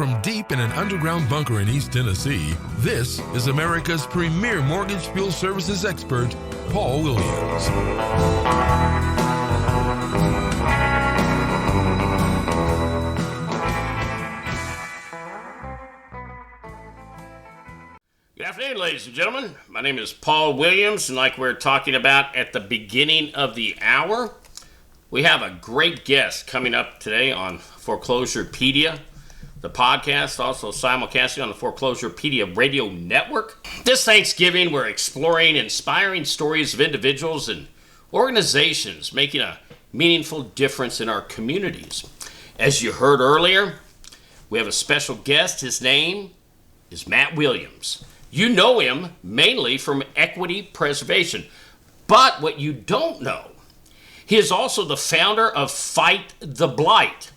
from deep in an underground bunker in East Tennessee, this is America's premier mortgage fuel services expert, Paul Williams. Good afternoon, ladies and gentlemen. My name is Paul Williams, and like we were talking about at the beginning of the hour, we have a great guest coming up today on Foreclosurepedia, the podcast, also simulcasting on the Foreclosurepedia radio network. This Thanksgiving, we're exploring inspiring stories of individuals and organizations making a meaningful difference in our communities. As you heard earlier, we have a special guest. His name is Matt Williams. You know him mainly from equity preservation, but what you don't know, he is also the founder of Fight the Blight,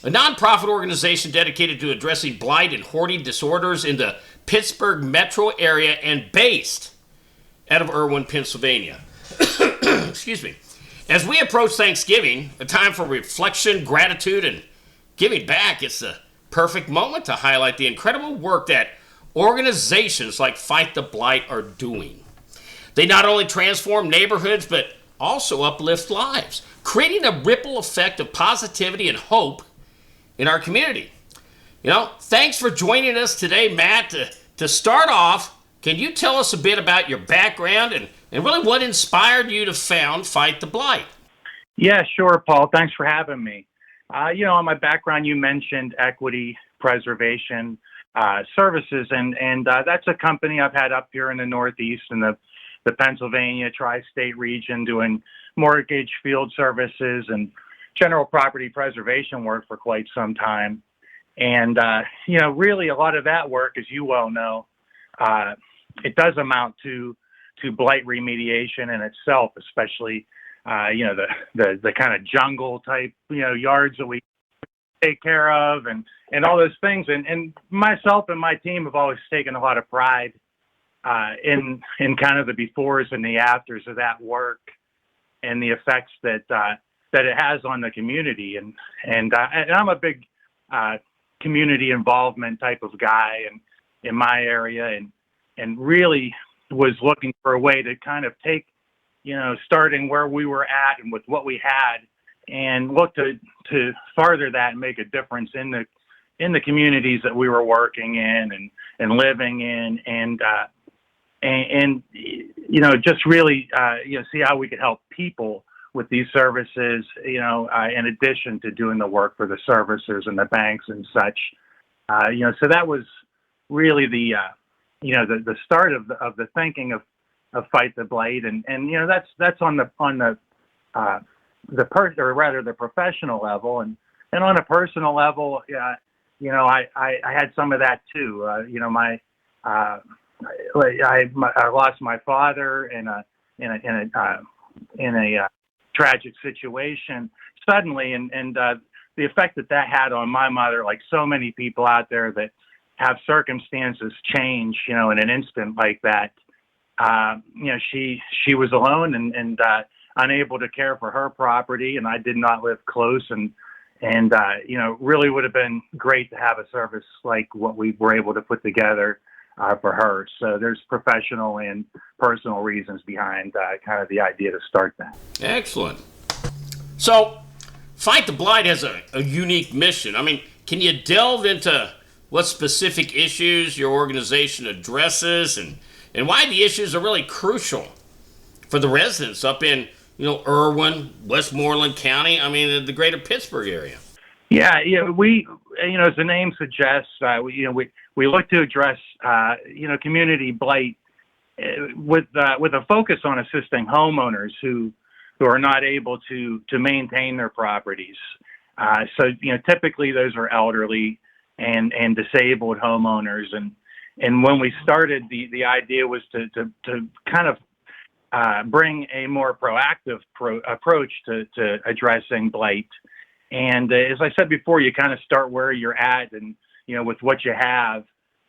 a nonprofit organization dedicated to addressing blight and hoarding disorders in the Pittsburgh metro area and based out of Irwin, Pennsylvania. Excuse me. As we approach Thanksgiving, a time for reflection, gratitude, and giving back, it's the perfect moment to highlight the incredible work that organizations like Fight the Blight are doing. They not only transform neighborhoods, but also uplift lives, creating a ripple effect of positivity and hope in our community. Thanks for joining us today, Matt. To start off, can you tell us a bit about your background and really what inspired you to found Fight the Blight? Yeah, sure, Paul. Thanks for having me. On my background, you mentioned equity preservation services, and that's a company I've had up here in the Northeast in the Pennsylvania tri-state region, doing mortgage field services and general property preservation work for quite some time. And, really a lot of that work, as you well know, it does amount to blight remediation in itself, especially, the kind of jungle type, yards that we take care of and all those things. And myself and my team have always taken a lot of pride in kind of the befores and the afters of that work and the effects that it has on the community. And I'm a big community involvement type of guy in my area, and really was looking for a way to kind of take, starting where we were at and with what we had, and look to farther that and make a difference in the communities that we were working in and living in, and just really see how we could help people with these services, in addition to doing the work for the servicers and the banks and such. So that was really the start of the thinking of Fight the Blight, and that's on the professional level, and on a personal level, I had some of that too. I lost my father in a tragic situation suddenly, and the effect that had on my mother, like so many people out there that have circumstances change, in an instant like that. She was alone and unable to care for her property, and I did not live close, and really would have been great to have a service like what we were able to put together for her. So there's professional and personal reasons behind kind of the idea to start that. Excellent. So Fight the Blight has a unique mission. I mean, can you delve into what specific issues your organization addresses and why the issues are really crucial for the residents up in, Irwin, Westmoreland County, the greater Pittsburgh area? Yeah, we, as the name suggests, we look to address, community blight with a focus on assisting homeowners who are not able to maintain their properties. So typically those are elderly and disabled homeowners, and when we started, the idea was to kind of bring a more proactive approach to addressing blight. And as I said before, you kind of start where you're at and, with what you have.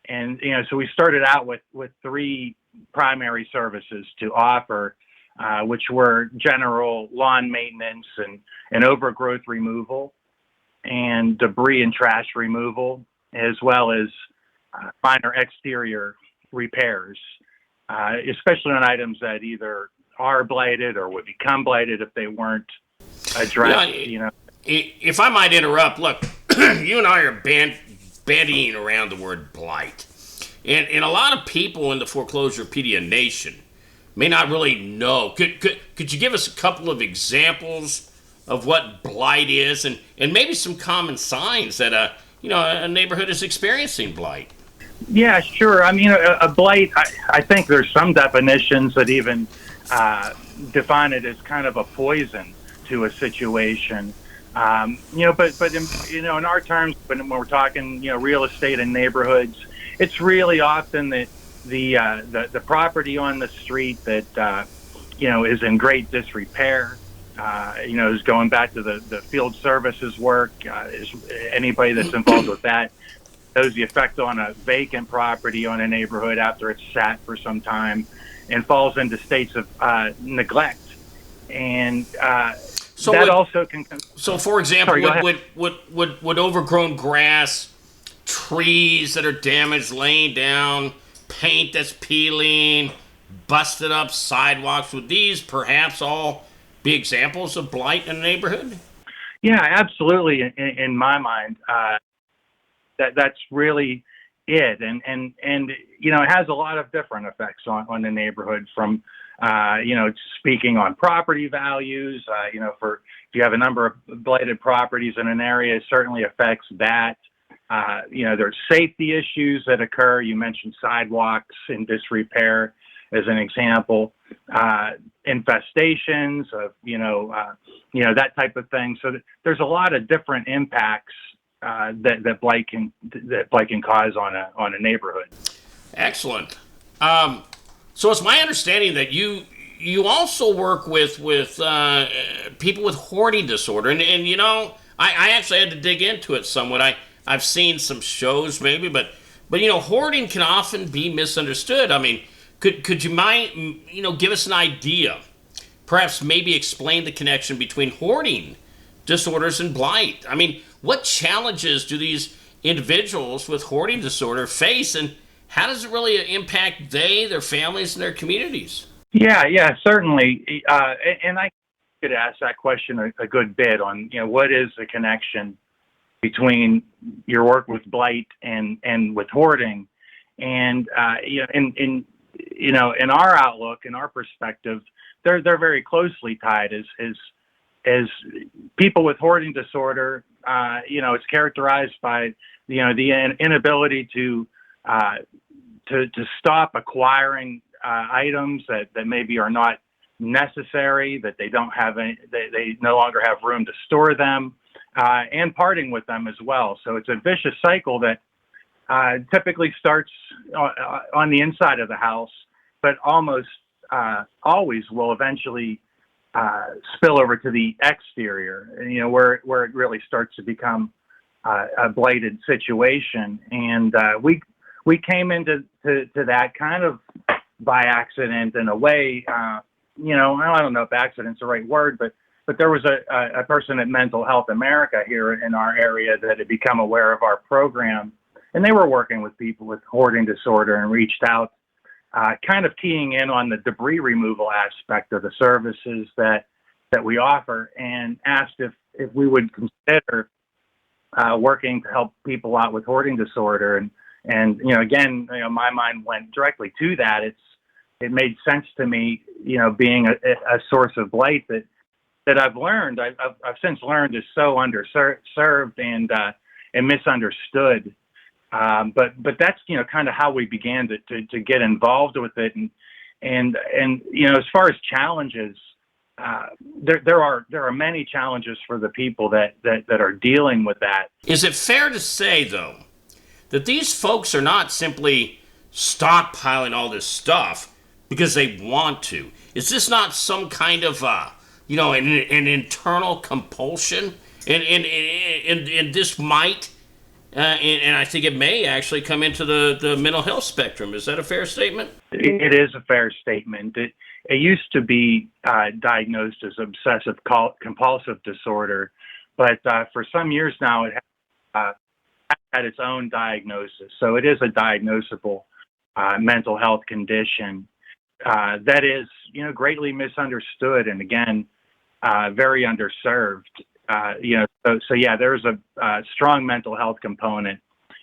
And, so we started out with three primary services to offer, which were general lawn maintenance and overgrowth removal, and debris and trash removal, as well as minor exterior repairs, especially on items that either are blighted or would become blighted if they weren't addressed. If I might interrupt, look, you and I are bandying around the word blight. And a lot of people in the Foreclosurepedia nation may not really know. Could you give us a couple of examples of what blight is and maybe some common signs that a neighborhood is experiencing blight? Yeah, sure. I mean, a blight, I think there's some definitions that even define it as kind of a poison to a situation. But in our terms, when we're talking, real estate and neighborhoods, it's really often that the property on the street that is in great disrepair. Is going back to the field services work. Is anybody that's involved with that knows the effect on a vacant property on a neighborhood after it's sat for some time, and falls into states of neglect. And also can. So, for example, Sorry, would overgrown grass, trees that are damaged, laying down, paint that's peeling, busted up sidewalks, would these perhaps all be examples of blight in a neighborhood? Yeah, absolutely. In my mind, that's really it, and it has a lot of different effects on the neighborhood. From speaking on property values. If you have a number of blighted properties in an area, it certainly affects that. There's safety issues that occur. You mentioned sidewalks in disrepair as an example, infestations of, that type of thing. So there's a lot of different impacts that blight can cause on a neighborhood. Excellent. So it's my understanding that you also work with people with hoarding disorder, and I actually had to dig into it somewhat. I've seen some shows maybe, but hoarding can often be misunderstood. I mean, could you mind give us an idea, perhaps maybe explain the connection between hoarding disorders and blight? I mean, what challenges do these individuals with hoarding disorder face, and how does it really impact their families, and their communities? Yeah, certainly. And I could ask that question a good bit on, what is the connection between your work with blight and with hoarding. And, in our outlook, in our perspective, they're very closely tied as people with hoarding disorder. It's characterized by, the inability to stop acquiring items that maybe are not necessary, that they don't have they no longer have room to store them, and parting with them as well. So it's a vicious cycle that typically starts on the inside of the house, but almost always will eventually spill over to the exterior, where it really starts to become a blighted situation. And we came into that kind of by accident in a way. I don't know if accident's the right word, but there was a person at Mental Health America here in our area that had become aware of our program, and they were working with people with hoarding disorder and reached out, kind of keying in on the debris removal aspect of the services that we offer, and asked if we would consider working to help people out with hoarding disorder. And again, my mind went directly to that. It made sense to me, being a source of blight that I've since learned is so underserved and misunderstood. But that's kind of how we began to get involved with it. And as far as challenges, there are many challenges for the people that are dealing with that. Is it fair to say, though, that these folks are not simply stockpiling all this stuff because they want to? Is this not some kind of an internal compulsion, and this might and I think it may actually come into the mental health spectrum? Is that a fair statement? It is a fair statement. It used to be diagnosed as obsessive compulsive disorder, but for some years now it has had its own diagnosis. So it is a diagnosable mental health condition that is, greatly misunderstood and again, very underserved. So yeah, there's a strong mental health component,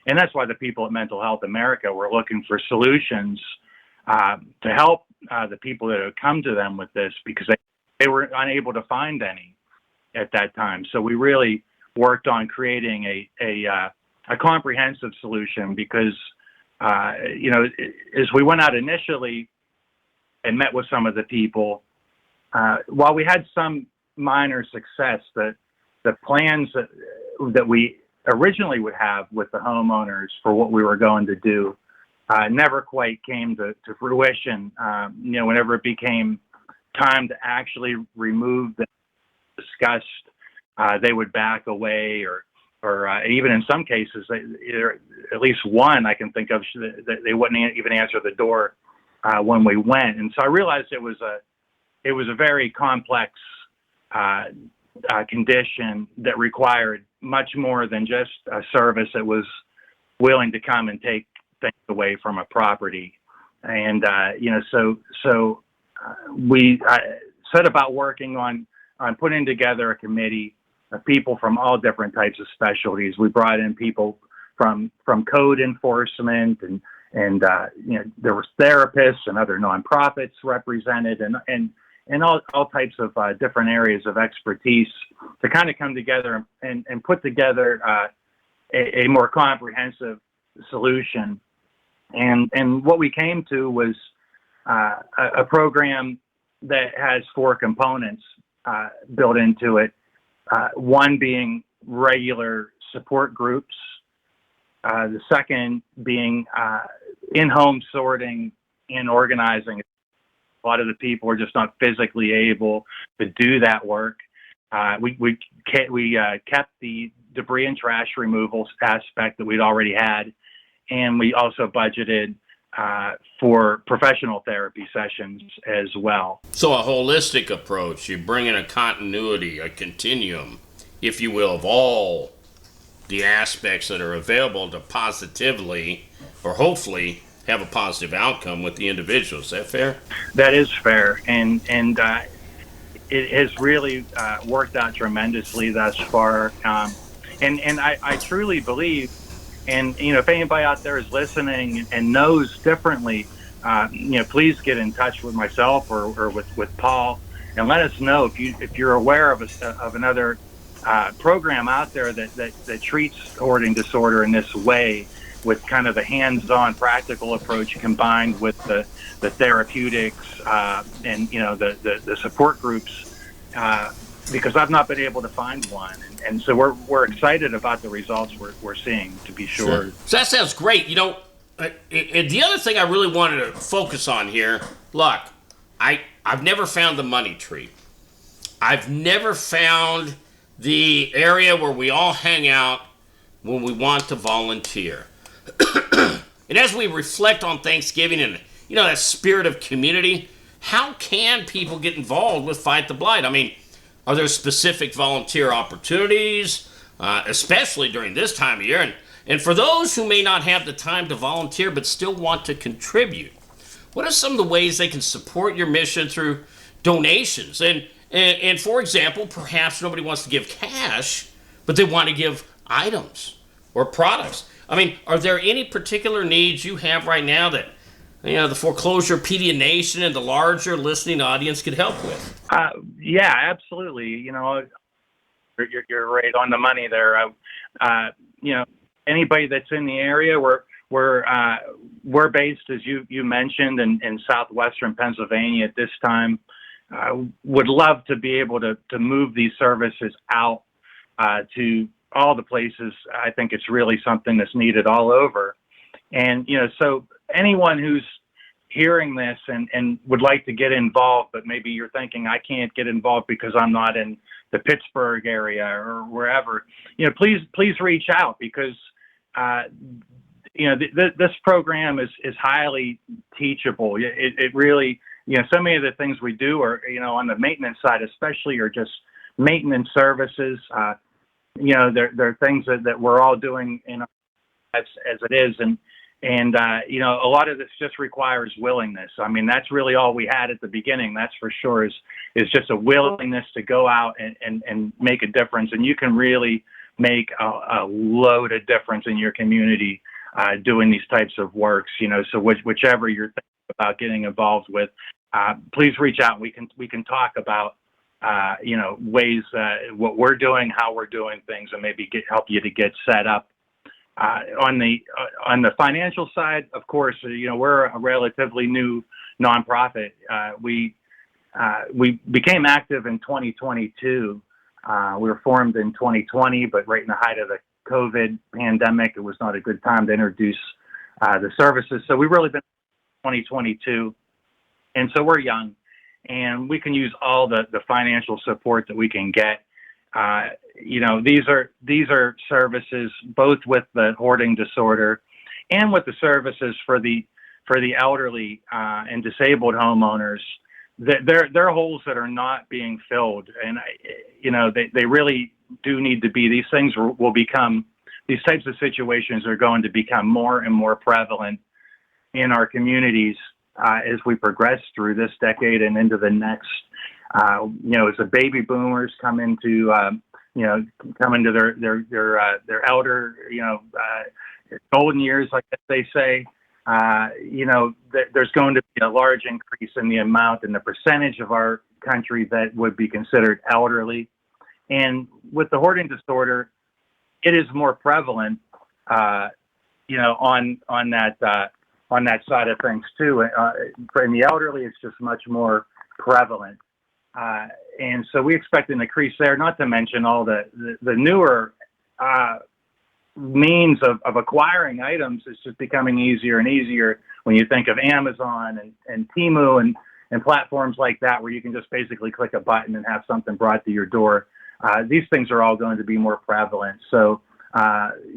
and that's why the people at Mental Health America were looking for solutions to help the people that have come to them with this because they were unable to find any at that time. So we really worked on creating a comprehensive solution because, as we went out initially and met with some of the people, while we had some minor success, the plans that we originally would have with the homeowners for what we were going to do never quite came to fruition. Whenever it became time to actually remove the discussed, they would back away or even in some cases, at least one I can think of, they wouldn't even answer the door when we went. And so I realized it was a very complex condition that required much more than just a service that was willing to come and take things away from a property. And, we set about working on putting together a committee of people from all different types of specialties. We brought in people from code enforcement and there were therapists and other nonprofits represented and all types of different areas of expertise to kind of come together and put together a more comprehensive solution. And what we came to was a program that has 4 components built into it. One being regular support groups. The second being in-home sorting and organizing. A lot of the people are just not physically able to do that work. We kept the debris and trash removal aspect that we'd already had, and we also budgeted for professional therapy sessions as well. So a holistic approach. You bring in a continuity, a continuum, if you will, of all the aspects that are available to positively or hopefully have a positive outcome with the individual. Is that fair? That is fair, and it has really worked out tremendously thus far. And I truly believe, and if anybody out there is listening and knows differently, please get in touch with myself or with Paul and let us know if you're aware of another program out there that treats hoarding disorder in this way, with kind of the hands-on practical approach combined with the therapeutics and the support groups, because I've not been able to find one, and so we're excited about the results we're seeing, to be sure. So that sounds great. The other thing I really wanted to focus on here, look, I've never found the money tree. I've never found the area where we all hang out when we want to volunteer. And as we reflect on Thanksgiving and that spirit of community, how can people get involved with Fight the Blight? I mean, are there specific volunteer opportunities, especially during this time of year? And for those who may not have the time to volunteer but still want to contribute, what are some of the ways they can support your mission through donations? And for example, perhaps nobody wants to give cash, but they want to give items or products. I mean, are there any particular needs you have right now that the Foreclosurepedia Nation and the larger listening audience could help with? Yeah, absolutely. You're right on the money there. Anybody that's in the area, we're based, as you mentioned, in southwestern Pennsylvania at this time. Would love to be able to move these services out to all the places. I think it's really something that's needed all over. And, so anyone who's hearing this and would like to get involved, but maybe you're thinking, I can't get involved because I'm not in the Pittsburgh area or wherever, please reach out, because, this program is highly teachable. It really, so many of the things we do are, on the maintenance side especially, are just maintenance services. there are things that we're all doing as it is, and a lot of this just requires willingness. I mean, that's really all we had at the beginning. That's for sure is just a willingness to go out and make a difference. And you can really make a load of difference in your community doing these types of works. So whichever you're thinking about getting involved with, please reach out. We can talk about ways what we're doing, how we're doing things, and maybe help you to get set up. On the financial side, of course, we're a relatively new nonprofit. We became active in 2022. We were formed in 2020, but right in the height of the COVID pandemic, it was not a good time to introduce the services. So we've really been 2022, and so we're young, and we can use all the financial support that we can get. These are services both with the hoarding disorder and with the services for the elderly and disabled homeowners. There are holes that are not being filled, and they really do need to be. These things these types of situations are going to become more and more prevalent in our communities as we progress through this decade and into the next. As the baby boomers come into their elder, golden years, like they say, there's going to be a large increase in the amount and the percentage of our country that would be considered elderly. And with the hoarding disorder, it is more prevalent, on that side of things too. In the elderly, it's just much more prevalent. And so we expect an increase there, not to mention all the newer means of acquiring items is just becoming easier and easier when you think of Amazon and Temu and platforms like that, where you can just basically click a button and have something brought to your door. These things are all going to be more prevalent. So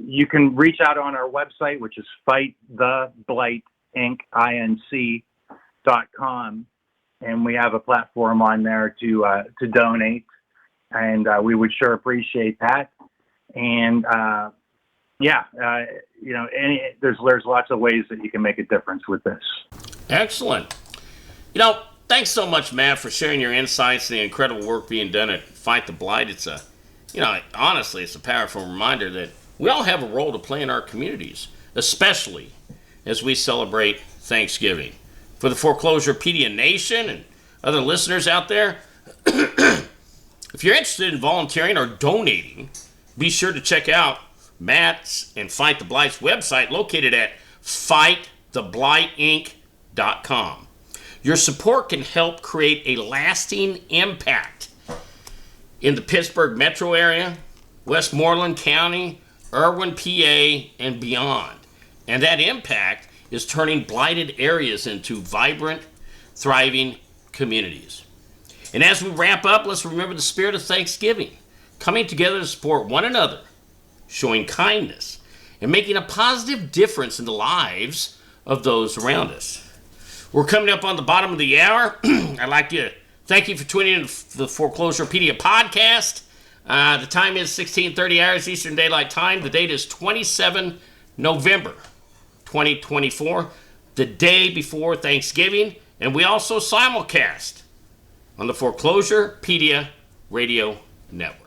you can reach out on our website, which is fighttheblightInc.com. And we have a platform on there to donate, and we would sure appreciate that. And there's lots of ways that you can make a difference with this. Excellent. Thanks so much, Matt, for sharing your insights and the incredible work being done at Fight the Blight. It's honestly, it's a powerful reminder that we all have a role to play in our communities, especially as we celebrate Thanksgiving. For the Foreclosurepedia Nation and other listeners out there, if you're interested in volunteering or donating, be sure to check out Matt's and Fight the Blight's website located at fighttheblightInc.com. Your support can help create a lasting impact in the Pittsburgh metro area, Westmoreland County, Irwin, PA, and beyond. And that impact is turning blighted areas into vibrant, thriving communities. And as we wrap up, let's remember the spirit of Thanksgiving, coming together to support one another, showing kindness, and making a positive difference in the lives of those around us. We're coming up on the bottom of the hour. I'd like to thank you for tuning in to the Foreclosurepedia podcast. The time is 16:30 hours Eastern Daylight Time. The date is 27 November 2024, the day before Thanksgiving, and we also simulcast on the Foreclosurepedia Radio Network.